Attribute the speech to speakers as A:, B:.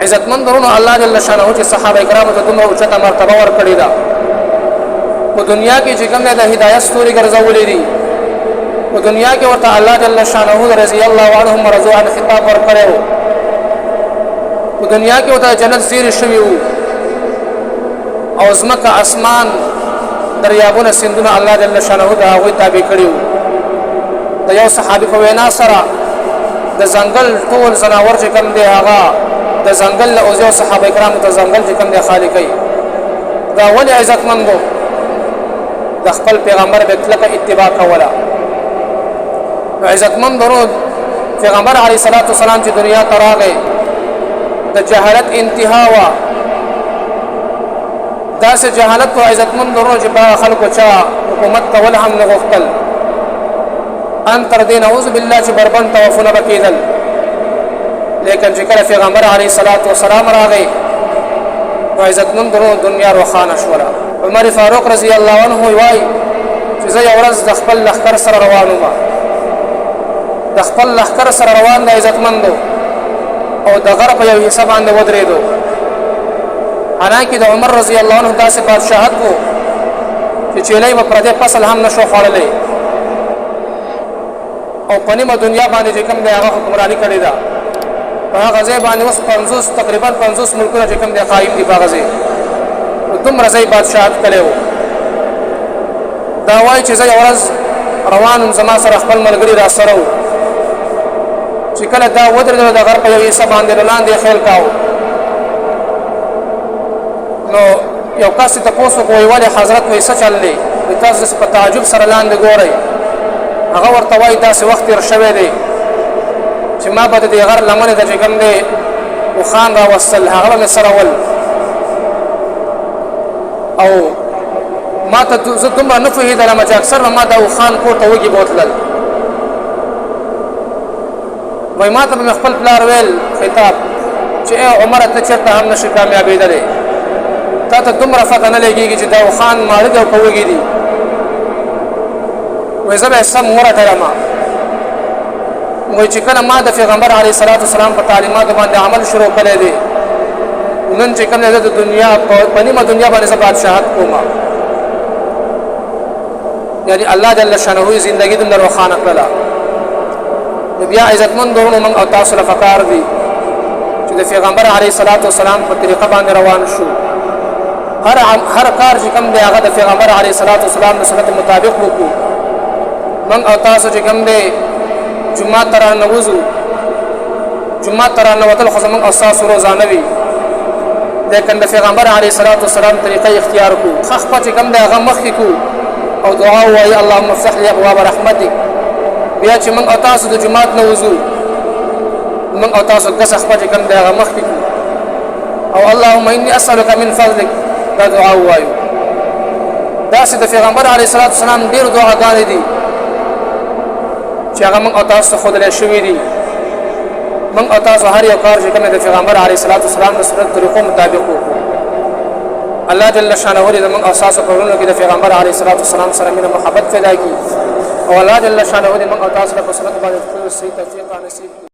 A: عزتمند ورونو الله جل شانه چې صحابه کرامو ته دومره اوچته مرتبه ورکړې ده په دنیا کې چې کوم د هدایت ستوري ګرځولې دي په دنیا کې ورته الله جل شانه رضی الله عنهم رضوا عن خطاب ورکړو په دنیا کې ورته جنت زیر شوی وو او زمکه اسمان دریابونه سندونه الله جل شانه دا هغه تابع کړیو د یو صحابي په وینا سره د ځنګل ټول زناور چې کوم دی هغه د ځنګل او یو صحابه کرام ته ځنګل چې کوم دی خالقي دا ولې عزتمندو د خپل پیغمبر به کلکه اتباع کوله عزتمند ورو پیغمبر علیه الصلاۃ والسلام چې دنیا ته راغی د جهالت انتها وا دا سه جهالت او عزتمند ورو چې با خلکو چا حکومت کول هم نه غوښتل ان تر دین اعوذ بالله چې بربند توفونه بکیدل لیکن چې کله پیغمبر علیه الصلاۃ والسلام راغی او عزتمند ورو دنیا روخانه شوله عمر فاروق رضی الله عنه وای چې زه یو ورځ د خپل لښکر سره روان وم د خپل لښکر سره روان د عزتمندو او د غرب یو حصہ باندې ودرېدو حالانکه د عمر رضی الله عنه داسې بادشاہت وو چې چیلې په پردې فصل هم نشو خوړلې او په نیمه دنیا باندې چې کوم دی هغه حکمرانی کړې ده په هغه ځای باندې اوس 50 تقریبا 50 ملکونه چې کوم دی قائم دي په هغه ځای دومره ځای بادشاہت کړی وو دا وایي چې زه یو ورځ روان زما سره خپل ملګري را سره وو چې کله دا ودرېدل د غرب یو حصہ باندې لاندې خیل کاو نو یو کس ته پوښتنه کوي ولې حضرت وایي څه چل دی تاسو په تعجب سره لاندې ګورئ هغه ورته وایي داسې وخت تېر شوی دی چې ما به د دې غر لمنې ته چې کوم دی وخان راوستل هغه به مې سره ول او ما ته زه دومره نه پوهېدلم چې اکثر ما دا وخان کور ته وږي بوتلل وای ما ته مې خپل پلار ویل خطاب چې ای عمره ته چېرته هم نشي کامیابېدلی تا ته دومره پته نه لګېږي چې دا وخان ماړه دی او که وږي دي وایي زه به یې سم ورټلم وایي چې کله ما د پیغمبر علیه الصلاۃ والسلام په تعلیماتو باندې عمل شروع کړی دی نن چې کوم دی د دنیا په نیمه دنیا باندې زه بادشاهت کوم یعنی الله جل شانه زندگی دومره روښانه کړله بیا عزتمند ورونو موږ او تاسو له پکار دي چې د پیغمبر علیه الصلاۃ والسلام په طریقه باندې روان شو هر کار چې کوم دی هغه د پیغمبر علیه الصلاۃ والسلام د سنت مطابق وکړو موږ او تاسو چې کوم دی جمعه ته رانوځو جمعه ته رانوتل خو زموږ او تاسو روزانه وي لیکن د پیغمبر علیه الصلاۃ والسلام طریقه اختیار کو خخ چې کوم دی هغه مخکې کو او دعا وایي اللهم افتح لي ابواب رحمتک بیا چې موږ او تاسو د جمعات نه وځو موږ او تاسو ګس خپل کوم دی هغه مخکې او اللهم اني اسالك من فضلك دا دعا وایو داسې د پیغمبر علیه الصلاۃ والسلام ډېر دعاګانې دي چې هغه موږ او تاسو ښودلی شوي دي موږ او تاسو هر یو کار چې کوم د پیغمبر علیه الصلاۃ والسلام د سنت طریقو مطابق وکړو الله جل شانه دې موږ او تاسو په ورونو کې د پیغمبر علیه الصلاۃ والسلام سره مینه محبت پیدا کړي او الله جل شانه دې موږ او تاسو له سنت باندې صحیح توفیق نصیب